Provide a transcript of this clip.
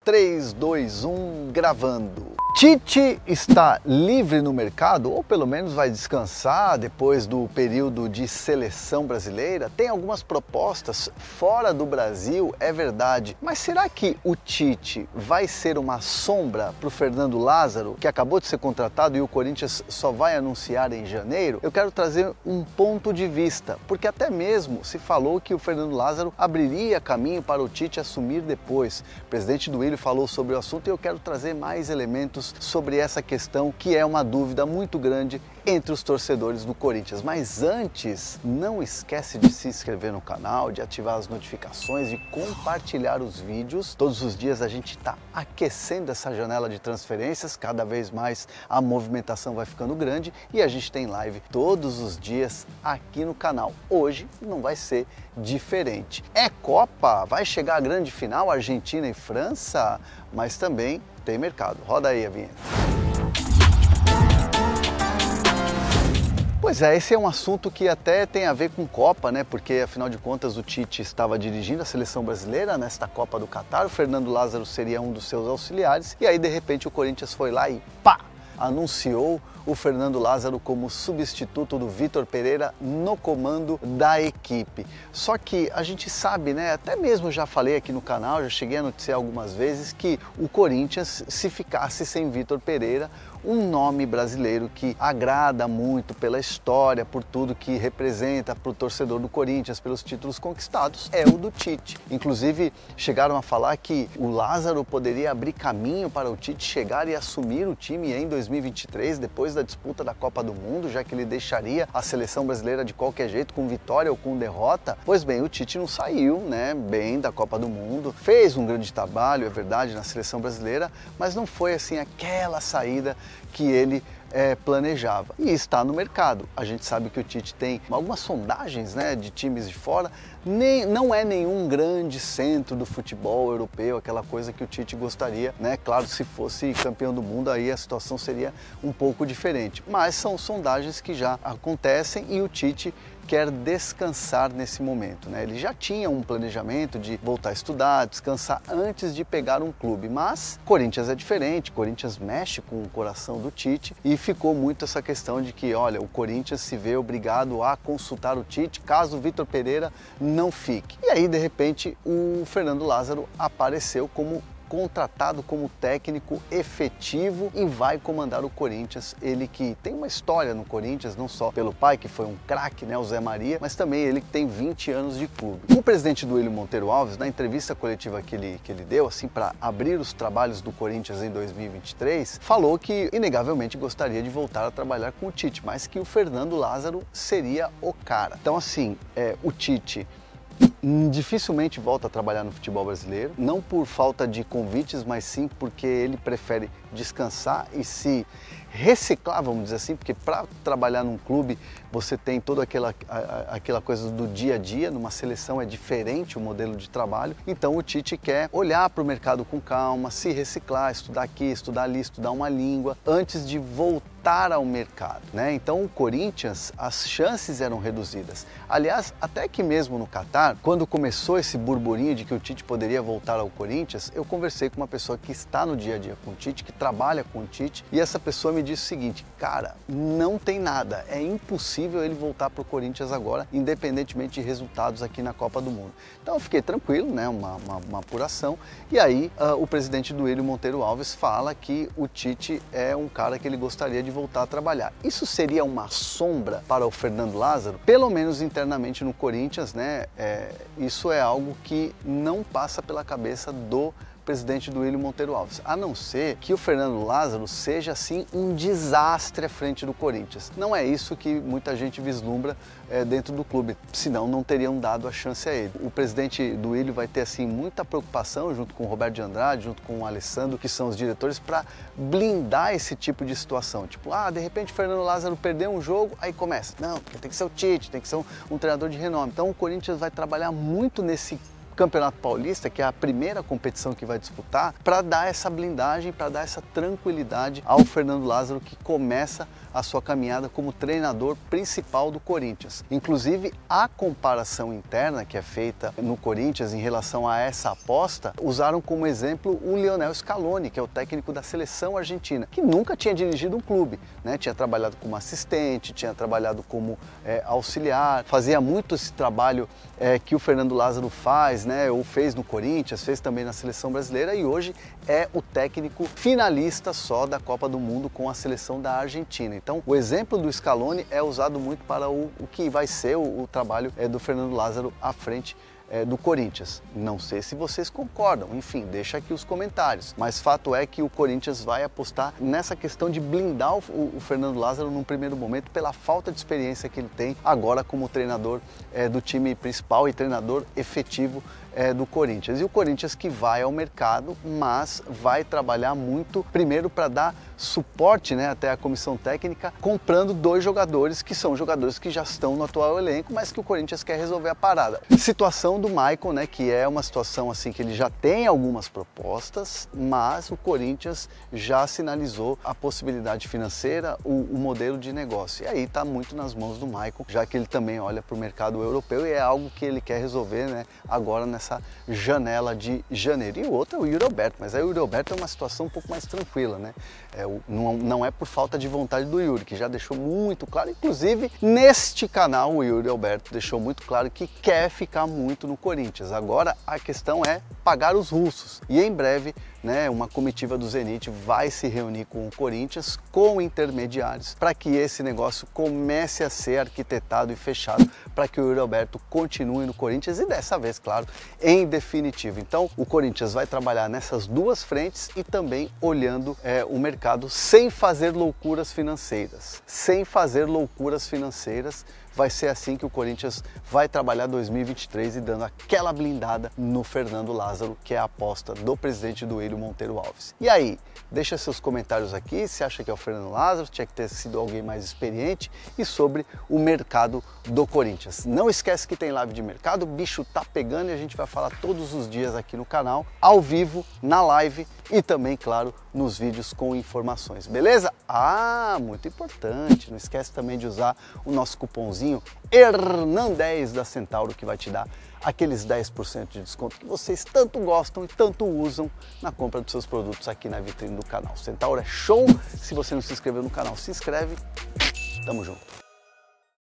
3, 2, 1, gravando. Tite está livre no mercado, ou pelo menos vai descansar depois do período de seleção brasileira? Tem algumas propostas fora do Brasil, é verdade. Mas será que o Tite vai ser uma sombra para o Fernando Lázaro, que acabou de ser contratado e o Corinthians só vai anunciar em janeiro? Eu quero trazer um ponto de vista, porque até mesmo se falou que o Fernando Lázaro abriria caminho para o Tite assumir depois. O presidente Duílio falou sobre o assunto e eu quero trazer mais elementos sobre essa questão, que é uma dúvida muito grande entre os torcedores do Corinthians. Mas antes, não esquece de se inscrever no canal, de ativar as notificações, de compartilhar os vídeos. Todos os dias a gente está aquecendo essa janela de transferências, cada vez mais a movimentação vai ficando grande e a gente tem live todos os dias aqui no canal. Hoje não vai ser diferente. É Copa, vai chegar a grande final, Argentina e França, mas também tem mercado. Roda aí a vinheta. Pois é, esse é um assunto que até tem a ver com Copa, né? Porque afinal de contas o Tite estava dirigindo a seleção brasileira nesta Copa do Catar, o Fernando Lázaro seria um dos seus auxiliares e aí de repente o Corinthians foi lá e pá! Anunciou o Fernando Lázaro como substituto do Vitor Pereira no comando da equipe. Só que a gente sabe, né, até mesmo já falei aqui no canal, já cheguei a noticiar algumas vezes que o Corinthians, se ficasse sem Vitor Pereira, um nome brasileiro que agrada muito pela história, por tudo que representa para o torcedor do Corinthians, pelos títulos conquistados, é o do Tite. Inclusive, chegaram a falar que o Lázaro poderia abrir caminho para o Tite chegar e assumir o time em 2023, depois da disputa da Copa do Mundo, já que ele deixaria a seleção brasileira de qualquer jeito, com vitória ou com derrota. Pois bem, o Tite não saiu, né, bem da Copa do Mundo, fez um grande trabalho, é verdade, na seleção brasileira, mas não foi assim aquela saída que ele planejava. E está no mercado. A gente sabe que o Tite tem algumas sondagens, né, de times de fora, não é nenhum grande centro do futebol europeu, aquela coisa que o Tite gostaria, né? Claro, se fosse campeão do mundo aí a situação seria um pouco diferente, mas são sondagens que já acontecem e o Tite quer descansar nesse momento, né? Ele já tinha um planejamento de voltar a estudar, descansar antes de pegar um clube, mas Corinthians é diferente, Corinthians mexe com o coração do Tite e ficou muito essa questão de que, olha, o Corinthians se vê obrigado a consultar o Tite caso o Vitor Pereira não fique. E aí, de repente, o Fernando Lázaro apareceu como contratado como técnico efetivo e vai comandar o Corinthians, ele que tem uma história no Corinthians, não só pelo pai, que foi um craque, né, o Zé Maria, mas também ele que tem 20 anos de clube. O presidente Duílio Monteiro Alves, na entrevista coletiva que ele deu, assim, para abrir os trabalhos do Corinthians em 2023, falou que, inegavelmente, gostaria de voltar a trabalhar com o Tite, mas que o Fernando Lázaro seria o cara. Então, assim, o Tite dificilmente volta a trabalhar no futebol brasileiro, não por falta de convites, mas sim porque ele prefere descansar e se reciclar, vamos dizer assim, porque para trabalhar num clube você tem toda aquela coisa do dia a dia, numa seleção é diferente o modelo de trabalho, então o Tite quer olhar para o mercado com calma, se reciclar, estudar aqui, estudar ali, estudar uma língua, antes de voltar ao mercado, né? Então o Corinthians, as chances eram reduzidas. Aliás, até que mesmo no Catar, quando começou esse burburinho de que o Tite poderia voltar ao Corinthians, eu conversei com uma pessoa que está no dia a dia com o Tite, que trabalha com o Tite, e essa pessoa me disse o seguinte: cara, não tem nada, é impossível ele voltar para o Corinthians agora, independentemente de resultados aqui na Copa do Mundo. Então eu fiquei tranquilo, né, uma apuração, e aí o presidente Duílio Monteiro Alves fala que o Tite é um cara que ele gostaria de voltar a trabalhar. Isso seria uma sombra para o Fernando Lázaro? Pelo menos internamente no Corinthians, né, isso é algo que não passa pela cabeça do presidente Duílio Monteiro Alves, a não ser que o Fernando Lázaro seja assim um desastre à frente do Corinthians. Não é isso que muita gente vislumbra dentro do clube, senão não teriam dado a chance a ele. O presidente Duílio vai ter assim muita preocupação junto com o Roberto de Andrade, junto com o Alessandro, que são os diretores, para blindar esse tipo de situação. Tipo, de repente o Fernando Lázaro perdeu um jogo, aí começa. Não, porque tem que ser o Tite, tem que ser um treinador de renome. Então o Corinthians vai trabalhar muito nesse Campeonato Paulista, que é a primeira competição que vai disputar, para dar essa blindagem, para dar essa tranquilidade ao Fernando Lázaro, que começa a sua caminhada como treinador principal do Corinthians. Inclusive, a comparação interna que é feita no Corinthians em relação a essa aposta, usaram como exemplo o Lionel Scaloni, que é o técnico da seleção argentina, que nunca tinha dirigido um clube, né? Tinha trabalhado como assistente, tinha trabalhado como auxiliar, fazia muito esse trabalho que o Fernando Lázaro faz, né? Ou fez no Corinthians, fez também na seleção brasileira, e hoje é o técnico finalista só da Copa do Mundo com a seleção da Argentina. Então, o exemplo do Scaloni é usado muito para o que vai ser o trabalho do Fernando Lázaro à frente do Corinthians. Não sei se vocês concordam, enfim, deixa aqui os comentários. Mas fato é que o Corinthians vai apostar nessa questão de blindar o Fernando Lázaro num primeiro momento pela falta de experiência que ele tem agora como treinador do time principal e treinador efetivo do Corinthians. E o Corinthians que vai ao mercado, mas vai trabalhar muito primeiro para dar suporte, né, até a comissão técnica, comprando 2 jogadores que são jogadores que já estão no atual elenco, mas que o Corinthians quer resolver a parada. Situação do Maicon, né, que é uma situação assim que ele já tem algumas propostas, mas o Corinthians já sinalizou a possibilidade financeira, o modelo de negócio. E aí está muito nas mãos do Maicon, já que ele também olha para o mercado europeu e é algo que ele quer resolver, né, agora nessa janela de janeiro. E o outro é o Yuri Alberto, mas aí o Yuri Alberto é uma situação um pouco mais tranquila, né? Não é por falta de vontade do Yuri, que já deixou muito claro, inclusive neste canal o Yuri Alberto deixou muito claro que quer ficar muito no Corinthians. Agora a questão é pagar os russos, e em breve, né, uma comitiva do Zenit vai se reunir com o Corinthians, com intermediários, para que esse negócio comece a ser arquitetado e fechado, para que o Yuri Alberto continue no Corinthians, e dessa vez, claro, em definitivo. Então o Corinthians vai trabalhar nessas 2 frentes e também olhando o mercado sem fazer loucuras financeiras. Sem fazer loucuras financeiras. Vai ser assim que o Corinthians vai trabalhar 2023 e dando aquela blindada no Fernando Lázaro, que é a aposta do presidente Duílio Monteiro Alves. E aí, deixa seus comentários aqui, se acha que é o Fernando Lázaro, tinha que ter sido alguém mais experiente, e sobre o mercado do Corinthians. Não esquece que tem live de mercado, o bicho tá pegando, e a gente vai falar todos os dias aqui no canal, ao vivo, na live e também, claro, nos vídeos com informações, beleza? Ah, muito importante, não esquece também de usar o nosso cupomzinho Hernan10 da Centauro, que vai te dar aqueles 10% de desconto que vocês tanto gostam e tanto usam na compra dos seus produtos aqui na vitrine do canal. Centauro é show! Se você não se inscreveu no canal, se inscreve. Tamo junto!